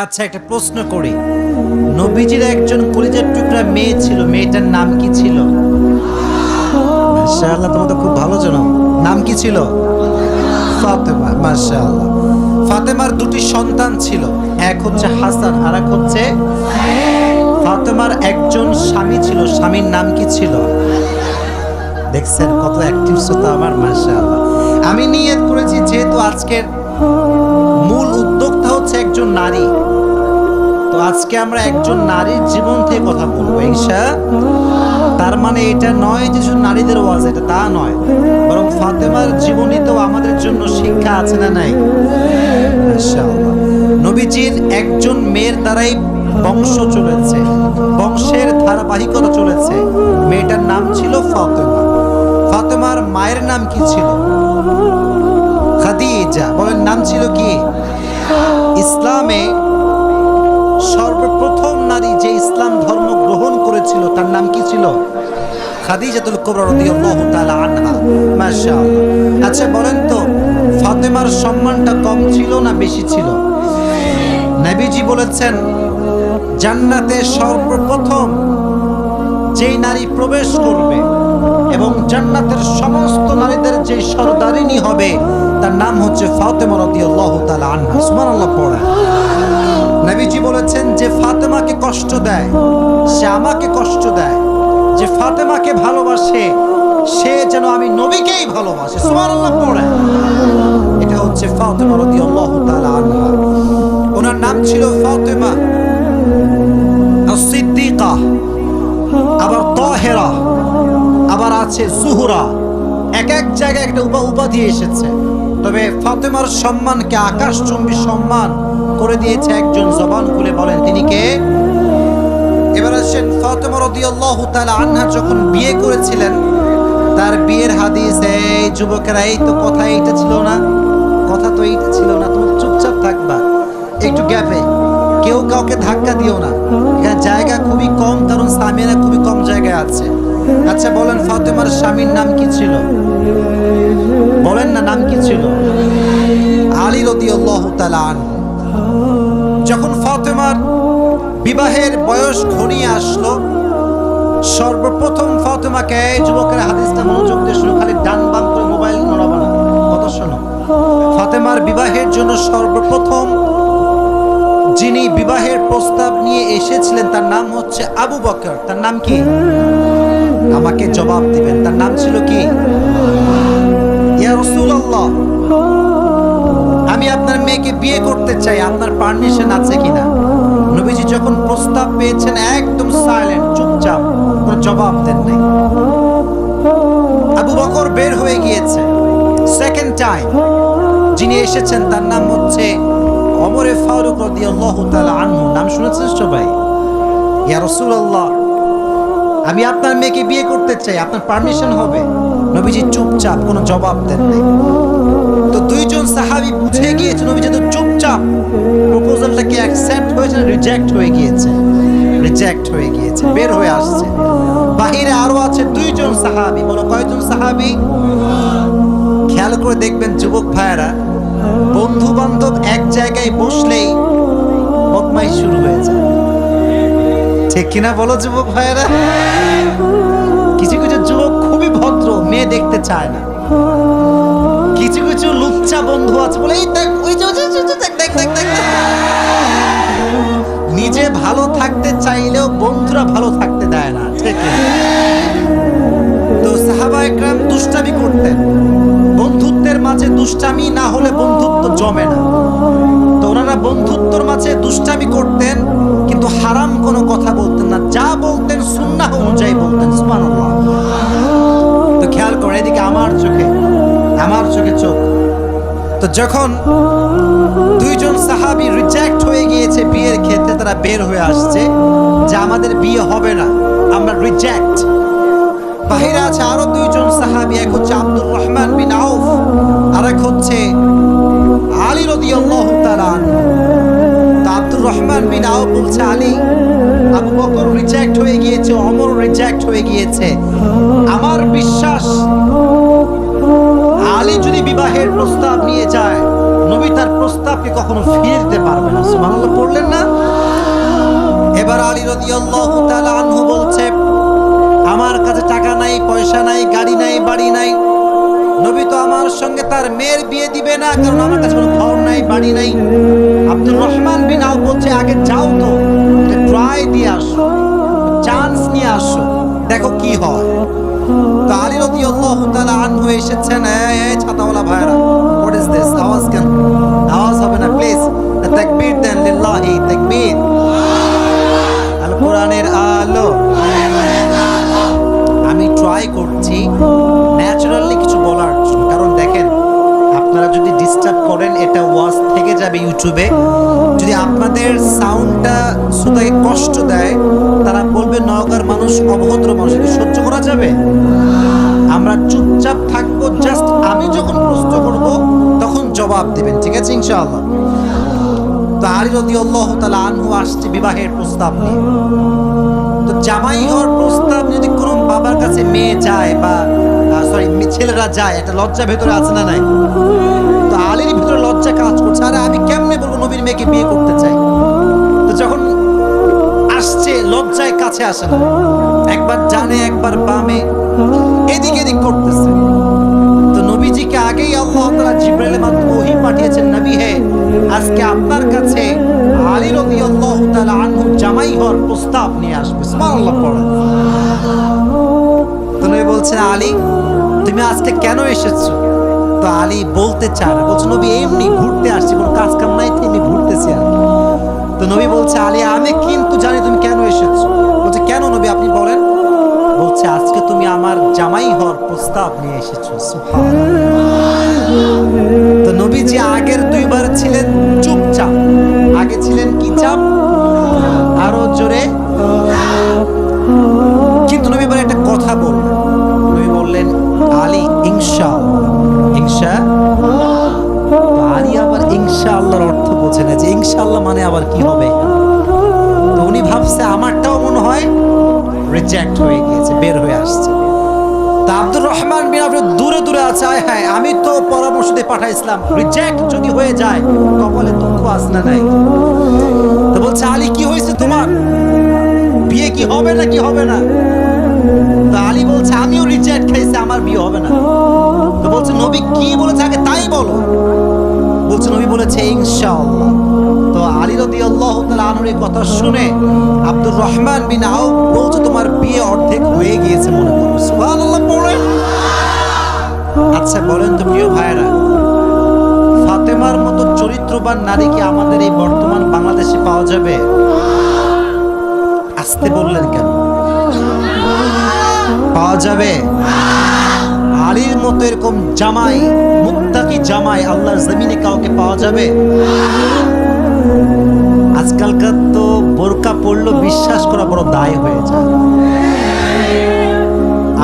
আচ্ছা, একটা প্রশ্ন করি। নবীজির একজন কলিজার টুকরা মেয়ে ছিল, মেয়েটার নাম কি ছিল? মাশাআল্লাহ, তোমরা তো খুব ভালো জানো। নাম কি ছিল? ফাতেমা। মাশাআল্লাহ। ফাতেমার দুটি সন্তান ছিল, এক হচ্ছে হাসান আর এক হচ্ছে। ফাতেমার একজন স্বামী ছিল, স্বামীর নাম কি ছিল? দেখছেন কত অ্যাক্টিভ শ্রোতা আমার। মাশাআল্লাহ। আমি নিয়ত করেছি, যেহেতু আজকের মূল উদ্যোক্তা হচ্ছে একজন নারী, তো আজকে আমরা একজন নারীর জীবন থেকে কথা বলবো ইনশাআল্লাহ। তার মানে এটা নয় যে শুধু নারীদের ওয়াজ, এটা তা নয়, বরং ফাতেমার জীবনীতেও আমাদের জন্য শিক্ষা আছে না নাই? মাশাআল্লাহ। নবীজির একজন মেয়ের দ্বারাই বংশ চলেছে, বংশের ধারাবাহিকতা চলেছে। মেয়েটার নাম ছিল ফাতেমা। ফাতেমার মায়ের নাম কি ছিল? খাদিজা। বলেন, নাম ছিল কি? ইসলামে সর্বপ্রথম নারী যে ইসলাম ধর্ম গ্রহণ করেছিল তার নাম কি ছিল? খাদিজাতুল কুবরা রাদিয়াল্লাহু তাআলা আনহা। মাশাআল্লাহ। আচ্ছা বলেন তো, ফাতেমার সম্মানটা কম ছিল না বেশি ছিল? নবীজি বলেছেন, জান্নাতে সর্বপ্রথম যেই নারী প্রবেশ করবে এবং জান্নাতের সমস্ত নারীদের যে সরদারিনী হবে তার নাম হচ্ছে ফাতেমা রাদিয়াল্লাহু তাআলা আনহা। সুবহানাল্লাহ পড়া। নবীজি বলেছেন, যে ফাতেমাকে কষ্ট দেয় সে আমাকে কষ্ট দেয়, যে ফাতেমাকে ভালোবাসে সে যেন আমি নবীকেই ভালোবাসে। সুবহানাল্লাহ পড়া। এটা হচ্ছে ফাতেমা রাদিয়াল্লাহু তাআলা আনহা। ওনার নাম ছিল ফাতেমা আস-সিদ্দিকা, আবার তাহেরা, আবার আছে জুহরা। এক এক জায়গায় একটা উপাধি এসেছে, তবে ফাতেমার সম্মানকে আকাশচুম্বী সম্মান করে দিয়েছে একজন। জবান খুলে বলেন তিনি কে? এবার আসেন, ফাতেমা রাদিয়াল্লাহু তাআলা আনহা যখন বিয়ে করেছিলেন, তার বিয়ের হাদিস, এই যুবকেরা, এই তো কথা এইটা ছিল না, কথা তো এইটা ছিল না, তুমি চুপচাপ থাকবা, একটু গ্যাপে, কেউ কাউকে ধাক্কা দিও না। এখানে জায়গা খুবই কম, কারণ সামিয়ারা খুবই কম জায়গায় আছে। আচ্ছা বলেন, ফাতেমার স্বামীর নাম কি ছিল? বলেন না, নাম কি ছিল? আলী রাদিয়াল্লাহু তাআলা আনহু। যখন ফাতেমার বিবাহের বয়স ঘনিয়ে আসলো, সর্বপ্রথম ফাতেমাকে, যুবকের হাদিসটা মনোযোগ দিয়ে শুনো, খালি ডান বাম করে মোবাইল নড়াবা না, কথা শোনো। ফাতেমার বিবাহের জন্য সর্বপ্রথম যিনি বিবাহের প্রস্তাব নিয়ে এসেছিলেন তার নাম হচ্ছে আবু বকর। তার নাম কি? আমাকে জবাব দিবেন, তার নাম ছিল কি? ইয়া রাসূলুল্লাহ, আমি আপনার মেয়েকে বিয়ে করতে চাই, আপনার পারমিশন আছে কিনা? নবীজি যখন প্রস্তাব পেয়েছেন একদম সাইলেন্ট, চুপচাপ, কোনো জবাব দেন নাই। আবু বকর বের হয়ে গিয়েছে। সেকেন্ড টাইম যিনি এসেছেন তার নাম হচ্ছে ওমর ফারুক রাদিয়াল্লাহু তাআলা আনহু। নাম শুনেছেন সবাই? ইয়া রাসূলুল্লাহ, আমি আপনার মেয়েকে বিয়ে করতে চাই, আপনার পারমিশন হবে? নবীজি চুপচাপ, কোনো জবাব দেন নাই। তো দুইজন সাহাবী বুঝে গিয়েছে নবীজি তো চুপচাপ, প্রপোজালটা কি অ্যাকসেপ্ট হয়েছে না রিজেক্ট হয়ে গিয়েছে? রিজেক্ট হয়ে গিয়েছে, বের হয়ে আসছে। বাহিরে আরো আছে দুইজন সাহাবী। বলো কয়জন সাহাবী? খেয়াল করে দেখবেন যুবক ভাইয়েরা, বন্ধু বান্ধব এক জায়গায় বসলেই বদমাইশ শুরু হয়ে যায়, ঠিক কিনা বলো যুবক ভাইয়েরা? কিছু কিছু যুবক খুবই ভদ্র, মেয়ে দেখতে চায় না। কিছু কিছু লুচ্চা বন্ধু আছে, বলে এই দেখ, ওই যে দেখ দেখ দেখ দেখ। নিজে ভালো থাকতে চাইলেও বন্ধুরা ভালো থাকতে দেয় না, ঠিক কিনা? তো সাহাবা একরাম দুষ্টামি করতেন। বন্ধুত্বের মাঝে দুষ্টামি না হলে বন্ধুত্ব জমে না। তো ওনারা বন্ধুত্বর মাঝে দুষ্টামি করতেন, কিন্তু হারাম কোনো কথা বলতেন না, যা বলতেন সুন্নাহ অনুযায়ী বলতেন। সুবহানাল্লাহ। তো খেয়াল করে, এদিকে আমার চোখে চোখ। তো যখন দুইজন সাহাবী রিজেক্ট হয়ে গিয়েছে বিয়ের ক্ষেত্রে, তারা বের হয়ে আসছে যে আমাদের বিয়ে হবে না, আমরা রিজেক্ট। বাহিরে আছে আরো দুইজন সাহাবী, এক হচ্ছে আব্দুর রহমান বিন আউফ, আর এক হচ্ছে আলী রাদিয়াল্লাহু তাআলা আনহু। তো আব্দুর রহমান বিন আউফ বলছে, আলী, আবু বকর রিজেক্ট হয়ে গিয়েছে, ওমর রিজেক্ট হয়ে গিয়েছে, আমার বিশ্বাস আলী যদি বিবাহের প্রস্তাব নিয়ে যায়, নবী তার প্রস্তাব প্রস্তাবকে কখনো ফিরে দিতে পারবে না। সুবহানাল্লাহ পড়লেন না? এবার আলী রাদিয়াল্লাহু তাআলা আনহু বলছে, আমার কাছে টাকা নাই, পয়সা নাই, গাড়ি নাই, বাড়ি নাই। নবী তো আমার সঙ্গে তার মেয়ের বিয়ে দিবে না, কারণ আমার কাছে কোনো ঘর নাই, বাড়ি নাই। আব্দুর রহমান বিন আউফ বলছে, আগে যাও তো, ট্রাই দিয়ে আসো, চান্স নিয়ে আসো, দেখো কি হয়। তো আলী রাদিয়াল্লাহু তাআলা আনহু এসেছেন। এই ছাতাওয়ালা ভাইরা, হোয়াট ইজ দিস? আওয়াজ কেন? আওয়াজ হবে না প্লিজ। তাকবীর দেন, লিল্লাহি তাকবীর। আল কোরআনের আলো। আমি ট্রাই করছি ন্যাচারালি কিছু বলার জন্য, কারণ দেখেন আপনারা যদি ডিস্টার্ব করেন এটা ওয়াজ থেকে যাবে ইউটিউবে। যদি আপনাদের সাউন্ডটা শ্রোতাকে কষ্ট দেয়, তারা বলবে নওগাঁর মানুষ অভদ্র মানুষ, এটা সহ্য করা যাবে? আমরা চুপচাপ থাকবো, জাস্ট আমি যখন প্রশ্ন করব তখন জবাব দেবেন, ঠিক আছে ইনশাআল্লাহ? তো আলী রাদিয়াল্লাহু তাআলা আনহু আসছে বিবাহের প্রস্তাব নিয়ে। তো জামাই হওয়ার প্রস্তাব যদি কোনো বাবার কাছে মেয়ে যায় বা ছেলেরা যায়, একটা লজ্জা ভেতরে আছে না নাই? তো আলীর ভিতরে লজ্জা কাজ করছে, আরে আমি কেমনে বলবো নবীর মেয়েকে বিয়ে করতে চাই। তো যখন আসছে লজ্জায় কাছে আসে না, একবার জানে একবার বামে, এদিক এদিক করতেছে। তো নবীজিকে আগেই আল্লাহ তাআলা জিবরাইলের মাধ্যমে ওহী পাঠিয়েছেন, নবী হে আজকে আপনার কাছে আলী রাদিয়াল্লাহু তাআলা আনহু জামাই হওয়ার প্রস্তাব নিয়ে আসবে। সুবহানাল্লাহ পড়েন। তো নবী বলছেন, আলী তুমি আজকে কেন এসেছো? তো আলী বলতে চায় না, বলছে নবী এমনি ঘুরতে আসছি, কোনো কাজ কাম নাই, এমনি ঘুরতেছি আর কি। তো নবী বলছে, আলী আমি কিন্তু জানি তুমি কেন এসেছো। বলছে কেন নবী আপনি বলেন। বলছে আজকে তুমি আমার জামাই হওয়ার প্রস্তাব নিয়ে এসেছো। তো নবীজি আগের দুইবার ছিলেন চুপচাপ, আগে ছিলেন কি চাপ? আরো জোরে। কিন্তু নবী এবার একটা কথা বললেন, নবী বললেন, আলী ইনশাআল্লাহ। তো আলী আবার ইনশাআল্লাহর অর্থ বোঝে না, যে ইনশাআল্লাহ মানে আবার কি হবে। তো উনি ভাবছে আমারটাও মনে হয় রিজেক্ট হয়ে গিয়েছে, বের হয়ে আসছে। তা আব্দুর রহমান বিন আউফ দূরে দূরে আছে, হ্যাঁ আমি তো পরামর্শ দিয়ে পাঠাইছিলাম, রিজেক্ট যদি হয়ে যায় কপালে দুঃখ আসনা নাই। তো বলছে আলী কি হয়েছে তোমার, বিয়ে কি হবে না কি হবে না? তো আলী বলছে আমিও রিজেক্ট খাইছি, আমার বিয়ে হবে না। তো বলছে নবী কি বলেছে আগে তাই বলো। বলছে নবী বলেছে ইনশাআল্লাহ। তো আলী রাদিয়াল্লাহু তাআলা আনহুর এই কথা শুনে আব্দুর রহমান বিন আউফ বলছে তোমার বিয়ে অর্ধেক হয়ে গিয়েছে মনে করো। সুবহানাল্লাহ পড়েন। আচ্ছা বলেন তো প্রিয় ভাইরা, ফাতেমার মতো চরিত্রবান নারী কি আমাদের এই বর্তমান বাংলাদেশে পাওয়া যাবে? আসতে বললেন কেন? পাওয়া যাবে? আলীর মতো এরকম জামাই, মুত্তাকি জামাই আল্লাহর জমিনে কাউকে পাওয়া যাবে? আজকালকার তো বোরকা পড়লো বিশ্বাস করা বড় দায় হয়ে যায়।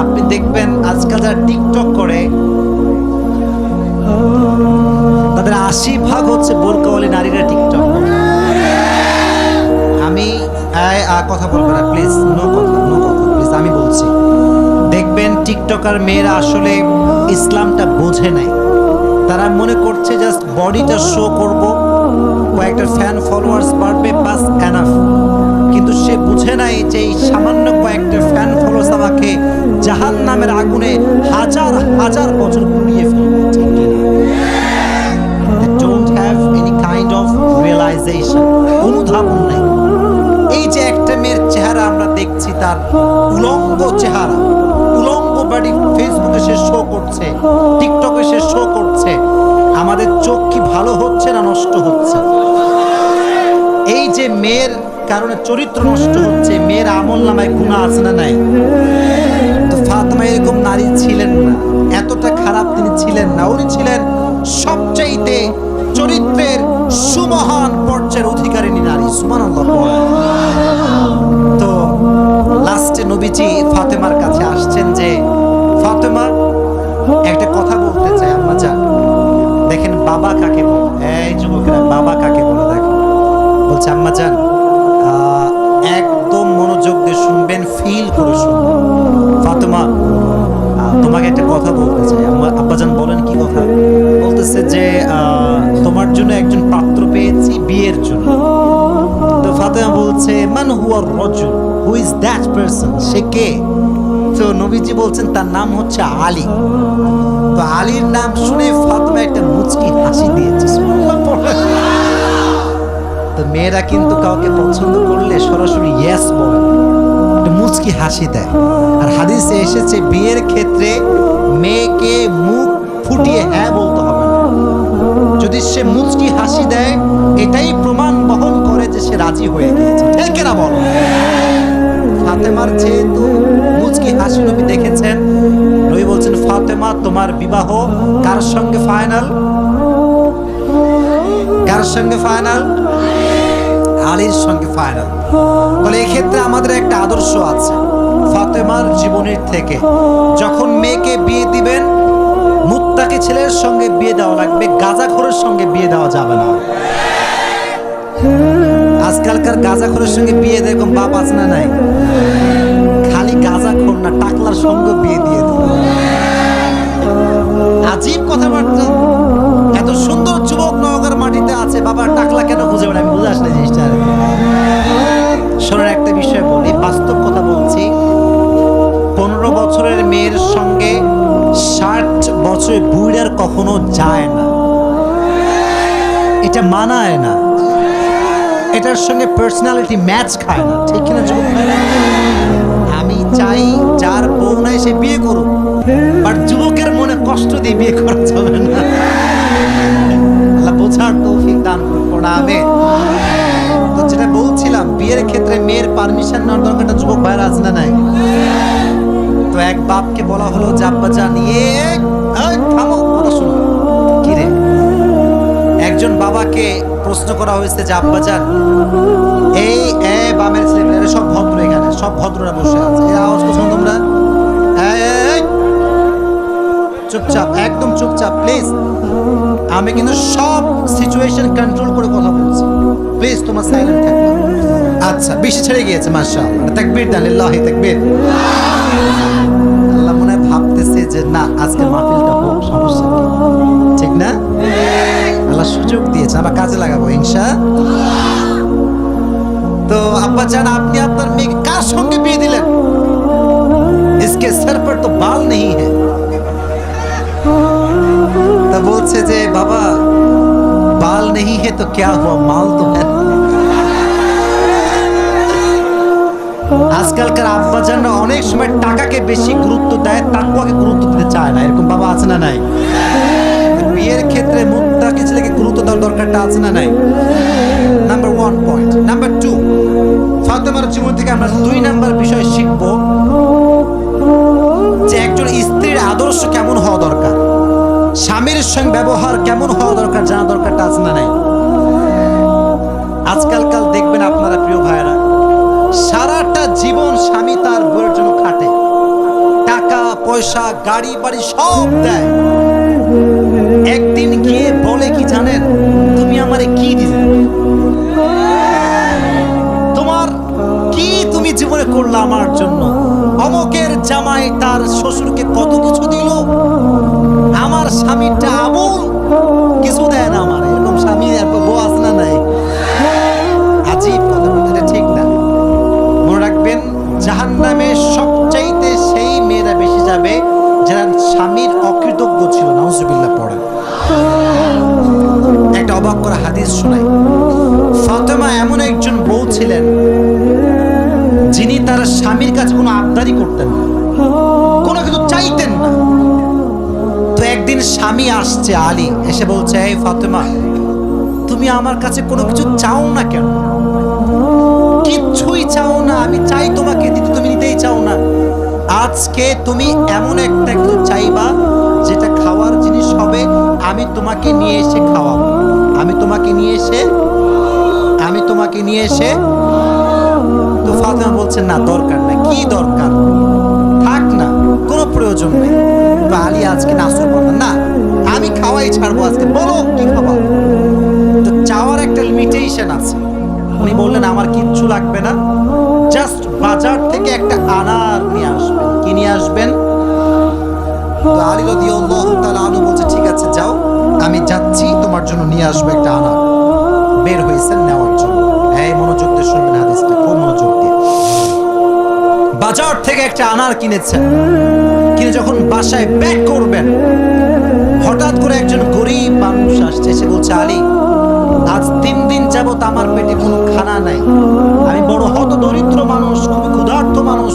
আপনি দেখবেন আজকাল যারা টিকটক করে তাদের 80% হচ্ছে বোরকাওয়ালি নারীরা টিকটক করে। আমি কথা বলবো না প্লিজ, নো কথা প্লিজ, আমি বলছি। দেখবেন টিকটকার মেয়েরা আসলে ইসলামটা বোঝে নাই। তারা মনে করছে জাস্ট বডিটা শো করব, কয়েকটা ফ্যান ফলোয়ার্স বাড়বে, বাস এনাফ। কিন্তু সে বুঝে নাই যে এই সামান্য কয়েকটা ফ্যান ফলোয়ার্স আমাকে জাহান্নামের আগুনে হাজার হাজার বছর পুড়িয়ে ফেলবে, ঠিক কিনা? They don't have any kind of realization, অনুধাবন নেই। এই যে একটা মেয়ের চেহারা আমরা দেখছি, তার উলঙ্গ চেহারা, উলঙ্গ বাড়ি ফেসবুকে সে শো করছে, টিকটকে সে শো করছে, আমাদের চোখ কি ভালো হচ্ছে না নষ্ট হচ্ছে? এই যে মেয়ের কারণে চরিত্র নষ্ট হচ্ছে, মেয়ের আমল নামায় গুনাহ আছে না নাই? তো ফাতেমা এরকম নারী ছিলেন না, এতটা খারাপ তিনি ছিলেন না। উনি ছিলেন সবচাইতে চরিত্রের সুমহান পর্যায়ের অধিকারিণী নারী। সুবহানাল্লাহ। তো লাস্টে নবীজি ফাতেমার কাছে আসছেন যে ফাতেমা একটা কথা বলতে চাই। আম্মা জান দেখেন বাবা কাকে বলে, এই যুবকেরা বাবা কাকে বলে দেখো। বলছে আম্মা জান একদম মনোযোগ দিয়ে শুনবেন, ফিল করে শুনবেন। ফাতেমা তোমাকে একটা কথা বলতে চাই। আব্বাজান বলেন কি কথা? বলতেছে যে তোমার জন্য একজন পাত্র পেয়েছি বিয়ের জন্য। তো ফাতেমা বলছে মান হুয়ার রাজুল, হু ইজ দ্যাট পারসন, সে কে? তো নবীজি বলছেন তার নাম হচ্ছে আলী। তো আলীর নাম শুনে ফাতেমা একটা মুচকি হাসি দিয়েছে। তো মেয়েরা কিন্তু কাউকে পছন্দ করলে সরাসরি ইয়েস বলে, একটা মুচকি হাসি দেয়। আর হাদিসে এসেছে বিয়ের ক্ষেত্রে মেয়েকে মুখ ফুটিয়ে হ্যাঁ বলতে হবে না, যদি সে মুচকি হাসি দেয় এটাই প্রমাণ বহন করে যে সে রাজি হয়ে গিয়েছে। ঠিক না বলো? ফাতেমার যেহেতু মুচকি হাসি নবী দেখেছেন, নবী বলছেন ফাতেমা তোমার বিবাহ কার সঙ্গে ফাইনাল? কার সঙ্গে ফাইনাল? আলীর সঙ্গে ফাইনাল। বলে এই ক্ষেত্রে আমাদের একটা আদর্শ আছে ফাতেমার জীবনের থেকে। যখন মেয়েকে বিয়ে দিবেন মুত্তাকি ছেলের সঙ্গে বিয়ে দেওয়া লাগবে, গাঁজাখোরের সঙ্গে বিয়ে দেওয়া যাবে না। আজকালকার গাঁজাখোরের সঙ্গে বিয়ে দেখুন বাপ আছে না নাই? খালি গাঁজাখোর না, টাকলার সঙ্গে বিয়ে দিয়ে দিল। আজীব কথাবার্তা। এত সুন্দর যুবক নওগাঁর মাটিতে আছে, বাবা টাকলা কেন বুঝে না? আমি বুঝে আসলে জিনিসটা। শোনেন একটা বিষয় বলি, বাস্তব কথা বলছি। 15 বছরের মেয়ের সঙ্গে 60 বছরের বুড়ার কখনো যায় না, এটা মানায় না, এটার সঙ্গে পার্সোনালিটি ম্যাচ খায় না। ঠিক কিনা যুবক? আমি চাই যার বউ নাই সে বিয়ে করুক, বাট যুবকের মনে কষ্ট দিয়ে বিয়ে করা যাবে না। আল্লাহ বোঝার তৌফিক দান করুন, আমিন। তো যেটা বলছিলাম, বিয়ের ক্ষেত্রে মেয়ের পারমিশন নেওয়ার দরকারটা যুবক ভাইরা আছে না নাই? তো এক বাপকে বলা হলো যে আব্বাজান থামো, কথা শুনো। কি রে? একজন বাবাকে প্রশ্ন করা হয়েছে যে আব্বাজান এই বামের ছেলেমেয়েরা সব ভদ্র, এখানে সব ভদ্ররা বসে আছে, এই আওয়াজ করছো তোমরা? চুপচাপ, একদম চুপচাপ প্লিজ। আমি কিন্তু সব সিচুয়েশন কন্ট্রোল করে কথা বলছি, প্লিজ তোমার সাইলেন্ট থাকবে। আচ্ছা, বেশি ছেড়ে গিয়েছে মাশাআল্লাহ, তাকবীর দেন, লিল্লাহি তাকবীর। আল্লাহ মনে হয় ভাবতেছে যে না আজকে মাহফিলটা হোক, সমস্যা কি? ঠিক না? আল্লাহ সুযোগ দিয়েছে, আমরা কাজে লাগাবো ইনশাআল্লাহ। তো আব্বাজান আপনি আপনার মেয়েকে কার সঙ্গে বিয়ে দিলেন? इसके सर पर तो बाल नहीं है। तो বলছে যে বাবা बाल नहीं है तो क्या हुआ, माल तो है। আজকালকার আব্বাজানরা অনেক সময় টাকাকে বেশি গুরুত্ব দেয়, তাকওয়াকে গুরুত্ব দিতে চায় না। এরকম বাবা আছে না নাই? বিয়ের ক্ষেত্রে মুত্তাকি ছেলেকে গুরুত্ব দেওয়ার দরকারটা আছে না নাই? Number 1 point. নাম্বার 2, ফাতেমার জীবন থেকে আমরা 2 নাম্বার বিষয় শিখব যে একজন স্ত্রীর আদর্শ কেমন হওয়া দরকার, স্বামীর সঙ্গে ব্যবহার কেমন হওয়া দরকার, জানা দরকারটা আছে না নাই? আজকালকাল দেখবেন আপনারা প্রিয় ভাইয়েরা, সারাটা জীবন স্বামী তার বউয়ের জন্য খাটে, টাকা পয়সা গাড়ি বাড়ি সব দেয়। একদিন গিয়ে বলে কি জানেন, তুমি আমারে কি দিলে, তোমার কি তুমি জীবনে করলা আমার জন্য? অমকের জামাই তার শ্বশুরকে কত কিছু দিল, আমার স্বামীটা আমল কিছু দেয় না আমার। এরকম স্বামী বউ আছে না নাই? আজীব কথা, এটা ঠিক না। মনে রাখবেন, জাহান্নামে সবচাইতে সেই মেয়েরা বেশি যাবে যারা স্বামীর অকৃতজ্ঞ ছিল। নাউজুবিল্লাহ পড়েন। একটা অবাক করা হাদিস শোনাই। ফাতেমা এমন একজন বউ ছিলেন যিনি তার স্বামীর কাছে কোনো আবদারি করতেন না, কোনো কিছু চাইতেন না। তো একদিন স্বামী আসছে আলী, এসে বলছে এই ফাতেমা তুমি আমার কাছে কোনো কিছু চাও না কেন? কিচ্ছুই চাও না, আমি চাই তোমাকে দিতে, তুমি নিতেই চাও না। আজকে তুমি এমন একটা কিছু চাইবা যেটা খাওয়ার জিনিস হবে, আমি তোমাকে নিয়ে এসে খাওয়াবো, আমি তোমাকে নিয়ে এসে। তো ফাতেমা বলছেন না দরকার নাই। কি দরকার? থাক না, কোনো প্রয়োজন নেই। তো আলী আজকে নাসর বলবেন না, আমি খাওয়াই ছাড়বো আজকে, বলো কি খাওয়া। তো চাওয়ার একটা লিমিটেশন আছে। উনি বললেন আমার কিচ্ছু লাগবে না, জাস্ট বাজার থেকে একটা আনার নিয়ে আসবেন। কি নিয়ে আসবেন? তো আলী রাদিয়াল্লাহু তাআলা আনহু বলছে ঠিক আছে যাও, আমি যাচ্ছি তোমার জন্য নিয়ে আসবো একটা আনার। বের হয়েছেন নেওয়ার জন্য। এই মনোযোগ দিয়ে শুনবেন হাদিসটা, খুব মনোযোগ দিয়ে। বাজার থেকে একটা আনার কিনেছেন, কিনে যখন বাসায় ব্যাক করবেন, হঠাৎ করে একজন গরিব মানুষ আসছে, এসে বলছে আলী আজ 3 দিন যাবত আমার পেটে কোনো খানা নাই, আমি বড় হতদরিদ্র মানুষ, খুবই ক্ষুধার্ত মানুষ,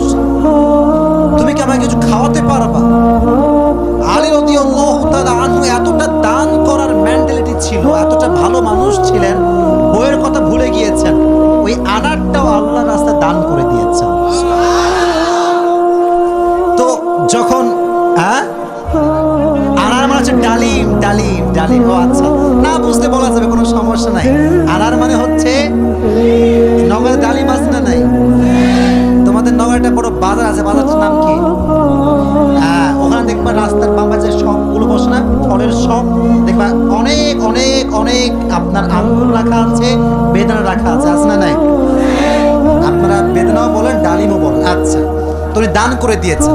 তুমি কি আমাকে কিছু খাওয়াতে পারবা? আলী রাদিয়াল্লাহু তাআলা আনহু এতটা দান করার মেন্টালিটি ছিল, এতটা ভালো মানুষ ছিলেন, বইয়ের কথা ভুলে গিয়েছেন, ওই আনারটাও আল্লাহর রাস্তায় দান করে দিয়েছেন। তো যখন আনার মানে হচ্ছে ডালিম, ডালিম, ডালিম। ও আচ্ছা, না বুঝতে বলা যাবে, কোনো সমস্যা নাই। আনার মানে হচ্ছে নগরে ডালিম আছে না নাই? তোমাদের নগরে একটা বড় বাজার আছে, বাজারটার নাম কি? হ্যাঁ, ওখানে দেখবা রাস্তার বাম পাশে শপগুলো বসে না, ফলের শপ, দেখবা অনেক অনেক অনেক আপনার আঙ্গুর রাখা আছে, বেদানা রাখা আছে, আছে না নাই? আপনারা বেদানাও বলেন, ডালিমও বলেন। আচ্ছা, তো উনি দান করে দিয়েছেন।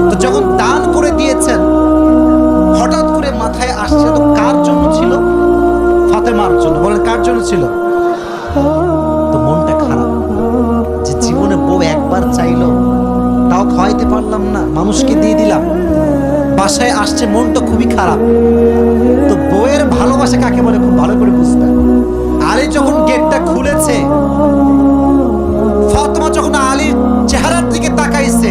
তো যখন দান করে দিয়েছেন, হঠাৎ করে মাথায় আসছে তো কার জন্য ছিল? ফাতেমার জন্য। বলেন কার জন্য ছিল? তো মনটা খারাপ যে জীবনে বউ একবার চাইলো, তাও খাওয়াইতে পারলাম না, মানুষকে দিয়ে দিলাম। বাসায় আসছে, মনটা খুবই খারাপ। তো বউয়ের ভালোবাসা কাকে বলে খুব ভালো করে বুঝবেন। আলী যখন গেটটা খুলেছে, ফাতেমা যখন আলীর চেহারার দিকে তাকাইছে,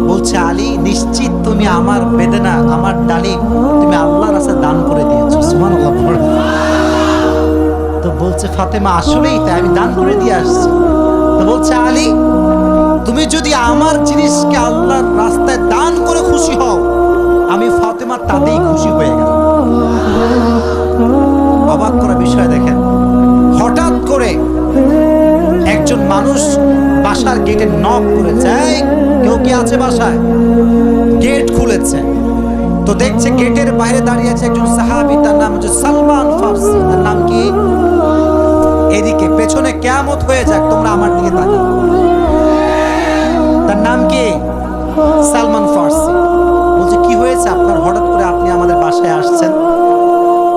বলছে আলী নিশ্চিত তুমি আমার বেদনা, আমার ডালিম তুমি আল্লাহর রাস্তায় দান করে দিয়েছো। সুবহানাল্লাহ। তো বলছে ফাতেমা আসলেই তাই, আমি দান করে দিয়ে আসছি। তো বলছে আলী তুমি যদি আমার জিনিসকে আল্লাহর রাস্তায় দান করে খুশি হও, আমি ফাতেমা তাতেই খুশি হয়ে গেলাম। অবাক করা বিষয় দেখেন, হঠাৎ করে একজন মানুষ বাসার গেটে নক করেছে, কেউ কি আছে বাসায়? গেট খুলেছে, তো দেখছে গেটের বাইরে দাঁড়িয়ে আছে একজন সাহাবী, তার নাম হচ্ছে সালমান ফারসি। তার নাম কি? এদিকে পেছনে কিয়ামত হয়ে যাক, তোমরা আমার দিকে তাকাও। তার নাম কি? সালমান ফারসি। বলছে কি হয়েছে আপনার, হঠাৎ করে আপনি আমাদের বাসায় আসছেন?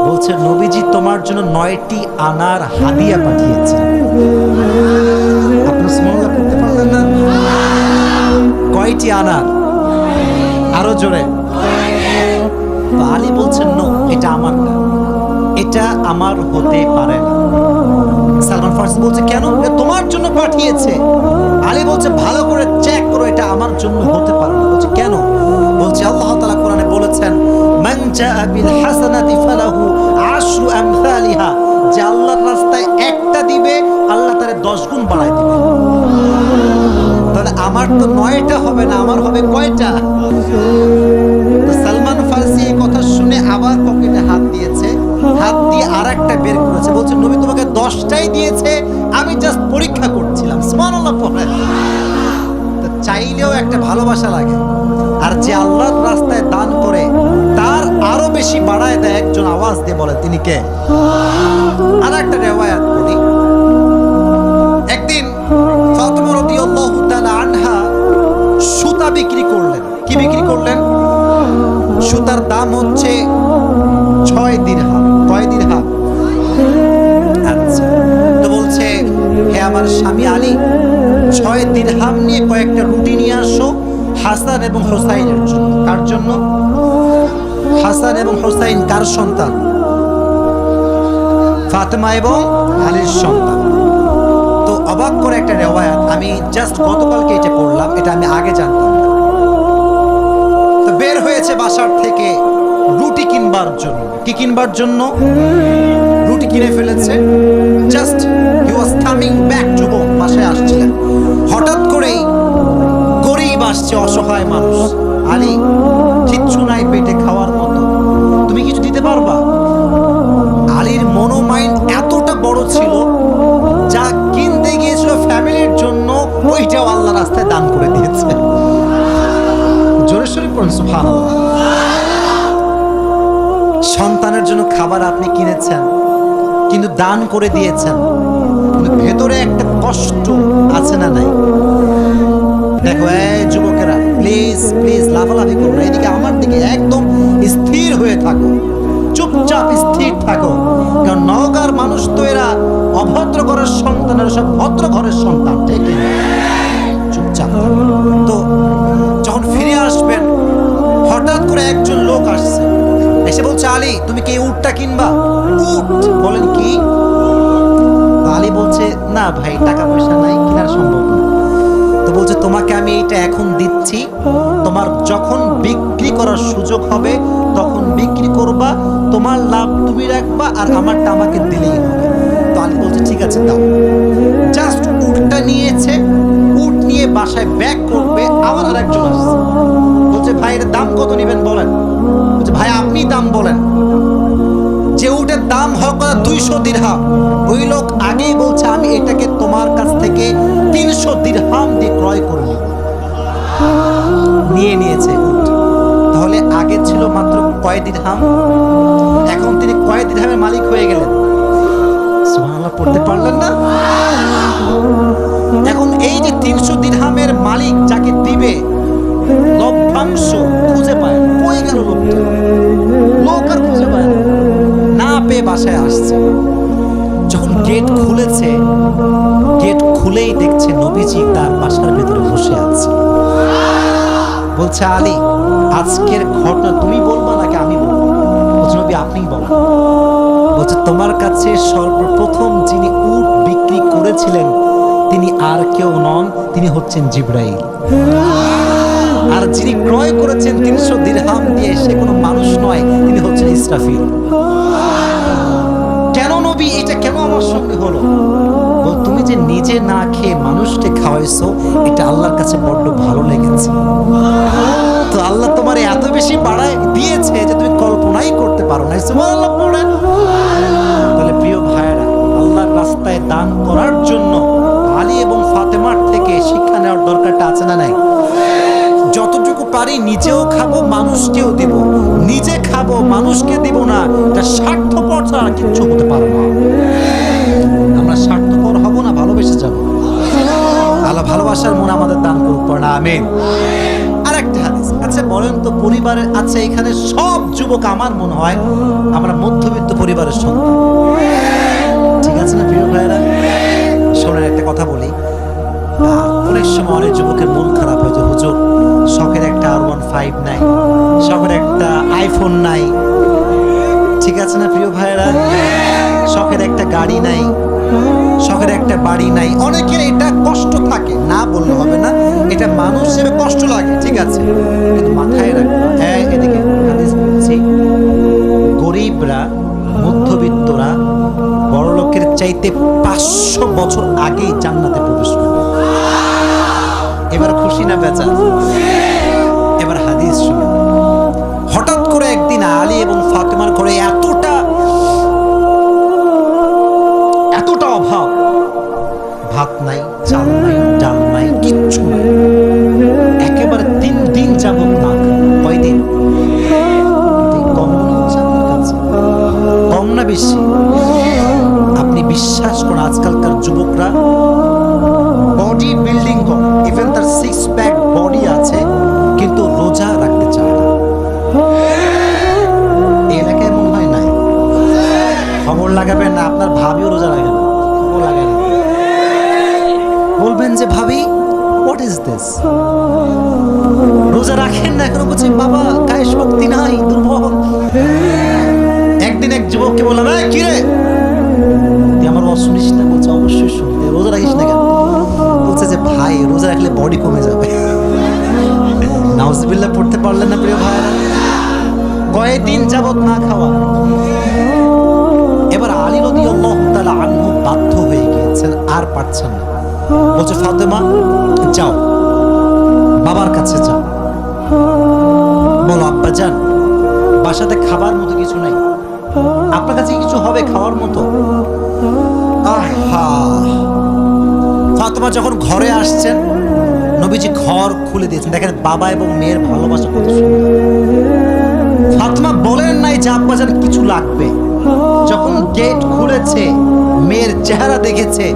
বলছে নবীজি তোমার জন্য 9টি আনার হাদিয়া পাঠিয়েছে। আপনার সুবহানাল্লাহ পড়তে পারলেন না? কয়টি আনার? আরো জোরে। আলী বলছেন নো, এটা আমার না, এটা আমার হতে পারে না। সালমান ফারসি বলছে কেন? এটা তোমার জন্য পাঠিয়েছে। আলী বলছে ভালো করে চেক করো, এটা আমার জন্য হতে পারে না। বলছে কেন? বলছে আল্লাহ তাআলা কোরআনে বলেছেন মান জাআ বিল হাসানাতি ফালাহু আশরু আমসালিহা, যে আল্লাহর রাস্তায় একটা দিবে আল্লাহ তারে 10 গুণ বাড়ায় দিবে। তাহলে আমার তো 9টা হবে না, আমার হবে কয়টা? তো সালমান ফারসি এই কথা শুনে আবার পকেটে হাত দিয়েছে, হাত দিয়ে আরেকটা বের করেছে, বলছে নবী তোমাকে 10টাই দিয়েছে, আমি জাস্ট পরীক্ষা করছিলাম। সুবহানাল্লাহ পড়ে। তো চাইলেও একটা ভালোবাসা লাগে, আর যে আল্লাহর রাস্তায় দান করে তার আরো বেশি বাড়ায় দেয়। একজন আওয়াজ দিয়ে বলে তিনি কে? আর একটা রিওয়ায়াত বলি। একদিন ফাতেমা রাদিয়াল্লাহু তাআলা আনহা সুতা বিক্রি করলেন। কি বিক্রি করলেন? সুতার দাম হচ্ছে 6 দিরহাম। কয় দিরহাম? আচ্ছা, তো বলছে হে আমার স্বামী আলী, 6 দিরহাম নিয়ে কয়েকটা রুটি নিয়ে আসো হাসান এবং হোসাইনের জন্য। কার জন্য? হাসান এবং হোসাইন কার সন্তান? ফাতেমা এবং আলীর সন্তান। তো অবাক করে একটা রিওয়ায়াত, আমি জাস্ট গতকালকে এটা পড়লাম, এটা আমি আগে জানতাম না। তো বের হয়েছে বাসার থেকে রুটি কিনবার জন্য। কি কিনবার জন্য? রুটি কিনে ফেলেছে। Just he was coming back to home, বাসায় আসছিলেন। হঠাৎ করেই গরিব আসছে, অসহায় মানুষ। আলী কিচ্ছু নাই পেটে খাওয়ার মতো, তুমি কিছু দিতে পারবা? আলীর মনোমাইন্ড এতটা বড় ছিল, যা কিনতে গিয়েছিল ফ্যামিলির জন্য ওইটাও আল্লাহ রাস্তায় দান করে দিয়েছে। জোরে সোরে পড়ুন সুবহানাল্লাহ। সন্তানের জন্য খাবার আপনি কিনেছেন, কিন্তু দান করে দিয়েছেন, কিন্তু ভেতরে একটা কষ্ট আছে না নাই? দেখো এই যুবকেরা, প্লিজ প্লিজ লাফালাফি করুন, এদিকে আমার দিকে একদম স্থির হয়ে থাকো, চুপচাপ স্থির থাকো। কারণ নওগাঁর মানুষ তো এরা অভদ্র ঘরের সন্তান, এরা সব ভদ্র ঘরের সন্তান, ঠিক না? চুপচাপ থাকো। তো যখন ফিরে আসবেন, হঠাৎ করে একজন লোক আসছে, এসে বলছে, আলী তুমি কি উটটা কিনবা? উট? বলেন কি? আলী বলছে, না ভাই টাকা পয়সা নাই, কেনার সম্ভব না। তো বলছে, তোমাকে আমি এইটা এখন দিচ্ছি, তোমার যখন বিক্রি করার সুযোগ হবে তখন বিক্রি করবা, তোমার লাভ তুমি রাখবা আর আমারটা আমাকে দিলেই হবে। তো আলী বলছে, ঠিক আছে দাও। জাস্ট উটটা নিয়েছে, উট নিয়ে বাসায় ব্যাক করবে, আবার আর একজন আসছে, বলছে ভাই এর দাম কত নেবেন বলেন? বলছে ভাই আপনি দাম বলেন। যে উটের দাম হওয়ার কথা 200 দিরহাম, ওই লোক আগেই বলছে আমি এটাকে তোমার কাছ থেকে 300 দিরহাম দিয়ে ক্রয় করে নেব। নিয়ে নিয়েছে উট। তাহলে আগে ছিল মাত্র কয় দিরহাম, এখন তিনি কয় দিরহামের মালিক হয়ে গেলেন? সুবহানাল্লাহ পড়তে পারলেন না? এখন এই যে 300 দিরহামের মালিক যাকে দিবে, লভ্যাংশ খুঁজে পায় না, কই গেল লোকটা? লোক আর খুঁজে পায় না, না পেয়ে বাসায় আসছে। যখন গেট খুলেছে, গেট খুলেই দেখছে নবীজি তার বাসার ভেতরে বসে আছে। বলছে, আলী আজকের ঘটনা তুমি বলবা নাকি আমি বলবো? বলছে, নবী আপনিই বলেন। বলছে, তোমার কাছে সর্বপ্রথম যিনি উট বিক্রি করেছিলেন তিনি আর কেউ নন, তিনি হচ্ছেন জিবরাইল। আর যিনি ক্রয় করেছেন 300 দিরহাম দিয়ে, সে কোনো মানুষ নয়, তিনি হচ্ছেন ইসরাফিল। কেন নবী, এটা কেন আমার সঙ্গে হলো? বল, তুমি যে নিজে না খেয়ে মানুষকে খাওয়াইছো, এটা আল্লাহর কাছে বড্ড ভালো লেগেছে। তো আল্লাহ তোমার এত বেশি বাড়ায় দিয়েছে যে তুমি কল্পনাই করতে পারো না। সুবহানাল্লাহ পড়েন। তাহলে প্রিয় ভাইয়েরা, আল্লাহর রাস্তায় দান করার জন্য আলী এবং ফাতেমার থেকে শিক্ষা নেওয়ার দরকারটা আছে না নাই? যতটুকু পারি নিজেও খাবো, মানুষকেও দিব। নিজে খাবো, মানুষকে দিব না, এটা স্বার্থপর ছাড়া কিচ্ছু হতে পারে না। আমরা স্বার্থপর হব না, ভালোবেসে যাব। আল্লাহ ভালোবাসার মন আমাদের দান করুক না, আমিন। আর একটা হাদিস, আচ্ছা বলেন তো পরিবারের, আচ্ছা এখানে সব যুবক আমার মনে হয় আমরা মধ্যবিত্ত পরিবারের সন্তান, ঠিক আছে না প্রিয় ভাইয়েরা? শোনেন একটা কথা বলি, অনেক সময় অনেক যুবকের মন খারাপ হয় যে হুজুর শখের একটা R15 নাই, শখের একটা আইফোন নাই, ঠিক আছে না প্রিয় ভাইয়েরা? শখের একটা গাড়ি নাই, শখের একটা বাড়ি নাই। অনেকের এটা কষ্ট থাকে, না বললে হবে না, এটা মানুষ হিসেবে কষ্ট লাগে, ঠিক আছে, কিন্তু মাথায় রাখবো, এদিকে হাদিস বলছি, গরিবরা, মধ্যবিত্তরা বড়লোকের চাইতে 500 বছর আগেই জান্নাতে প্রবেশ করবে। এবার খুশি না বেচার? এবার হাদিস শুনুন। হঠাৎ করে একদিন আলী এবং ফাতেমার ঘরে এতটা অভাব, ভাত নাই, চাল নাই, ডাল নাই, কিচ্ছু নাই, একেবারে 3 দিন যাবত না। কয়দিন? কম মনে হচ্ছে আপনার কাছে? কম না বেশি? আপনি বিশ্বাস করুন, আজকালকার যুবকরা বডি বিল্ডিং করে, ইভেন তার 6 প্যাক বডি আছে, কিন্তু রোজা রাখতে চায় না। এই এলাকায় মনে হয় নাই? খবর লাগাবেন না, আপনার ভাবিও রোজা রাখে না, খবর লাগায় না। বলবেন যে ভাবি হোয়াট ইজ দিস, রোজা রাখেন না কেন? বলছি বাবা গায়ে শক্তি নাই, দুর্বল। একদিন এক যুবককে বললাম, কি রে তুই আমার কথা শুনিস না? বলছে অবশ্যই শুনি। রোজা রাখিস না কেন? বলছে যে ভাই রোজা রাখলে বডি কমে যাবে। নাউজুবিল্লাহ পড়তে পারলেন না প্রিয় ভাইরা? কয়েকদিন যাবত না খাওয়া। এবার আলী রাদিয়াল্লাহু তাআলা আনহু বাধ্য হয়ে গিয়েছেন, আর পারছেন না। বলছে ফাতেমা যাও, বাবার কাছে যাও, বলো আব্বা যান বাসাতে খাবার মতো কিছু নাই, আপনার কাছে কিছু হবে খাওয়ার মতো? আহা! ফাতেমা যখন ঘরে আসছেন, নবীজি ঘর খুলে দিয়েছেন। দেখেন বাবা এবং মেয়ের ভালোবাসা কত সুন্দর। ফাতেমা বলেন নাই যে আব্বা জান কিছু লাগবে। যখন গেট খুলেছে, মেয়ের চেহারা দেখেছে,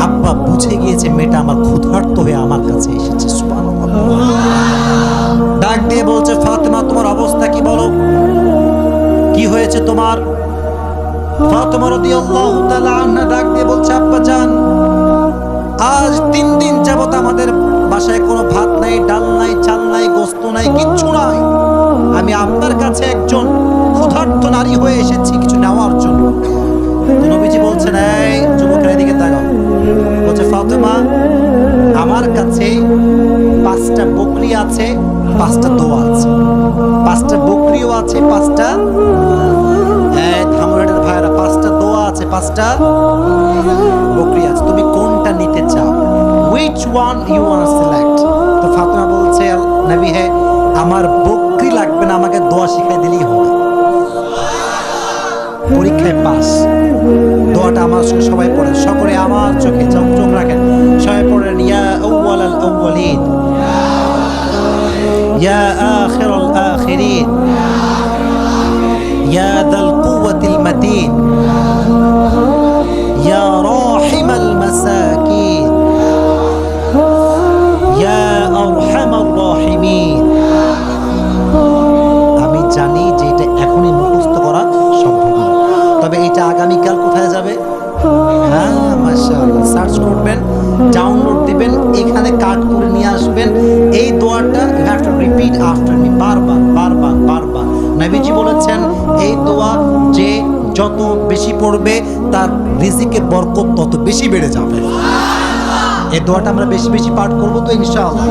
আব্বা বুঝে গিয়েছে মেয়েটা আমার ক্ষুধার্ত হয়ে আমার কাছে এসেছে। সুবহানাল্লাহ। ডাক দিয়ে বলছে, ফাতেমা তোমার অবস্থা কি বলো, কি হয়েছে তোমার? ফাতেমা রাদিয়াল্লাহু তাআলা আনহা ডাক দিয়ে বলছে, আব্বা জান, আজ 3 দিন যাবত আমাদের বাসায় কোনো ভাত নাই, ডাল নাই, চাল নাই, গোস্ত নাই, কিচ্ছু নাই। আমি আপনার কাছে একজন ক্ষুধার্ত নারী হয়ে এসেছি কিছু নেওয়ার জন্য। তো নবীজি বলছেন, এই যুবকের এদিকে তাকাও। বলছে, ফাতেমা আমার কাছে 5টা বকরি আছে, 5টা দোয়া আছে। 5টা বকরিও আছে, 5টা ধামরাটের ভাইরা, 5টা দোয়া আছে, 5টা বকরি আছে। তুমি কোনটা নিতে চাও? Which one you want to select? তো ফাতেমা বলছে, নবী হে, আমার বকরি লাগবে না, আমাকে দোয়া শিখাই দিলেই হবে। পরীক্ষায় পাস। দোয়াটা আমার সঙ্গে সবাই পড়েন, সকলে আমার চোখে চোখ রাখেন, সবাই পড়েন, ইয়া আউয়ালাল আউয়ালিন, ইয়া আখিরাল আখিরিন, ইয়া যাল কুওয়াতিল মাতিন, ইয়া রাহিমাল মাসাকিন, ইয়া আরহামার রাহিমিন। আমি জানি যে এটা এখনই মুখস্থ করা সম্ভব না, তবে এটা আগামীকাল কোথায় যাবে? হ্যাঁ, মাশাআল্লাহ, সার্চ করবেন, ডাউনলোড দিবেন, এখানে কাট করে নিয়ে আসবেন। এই দোয়াটা you have to repeat after me, বারবার বারবার বারবার। নবীজি বলেছেন, এই দোয়া যে যত বেশি পড়বে তার রিজিকের বরকত তত বেশি বেড়ে যাবে। এই দোয়াটা আমরা বেশি বেশি পাঠ করবো তো ইনশাআল্লাহ।